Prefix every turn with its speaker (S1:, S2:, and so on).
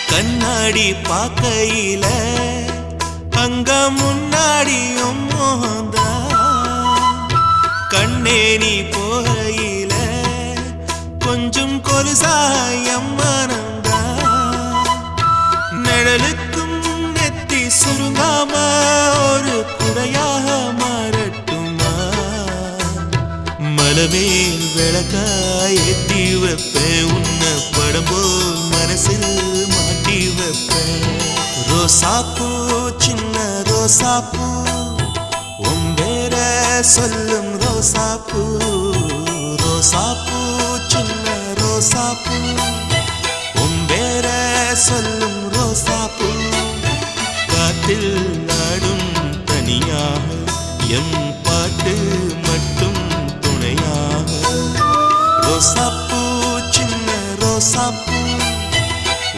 S1: கண்ணாடி பார்க்கையில அங்க முன்னாடியும் மோகந்தா கண்ணே நீ போகையில கொஞ்சம் கொலுசாயம் மனந்தா நிழலுக்கும் நெத்தி சுருங்காம ஒரு குடையாக மாறட்டுமா மலமேல் விளக்காய் ஏத்தி வைப்பேன் உன்னை படம் போல் மனசில் மாட்டி வைப்பேன் ரோசாப்பூ சின்ன ரோசாப்பூ உம்பேர சொல்லும் ரோசாப்பூ ரோசாப்பூ சின்ன ரோசாப்பூ உம்பேர சொல்லும் ரோசாப்பூ காத்தில் நாடும் தனியாக எம் பாட்டு மட்டும் துணையாக ரோசாப்பூ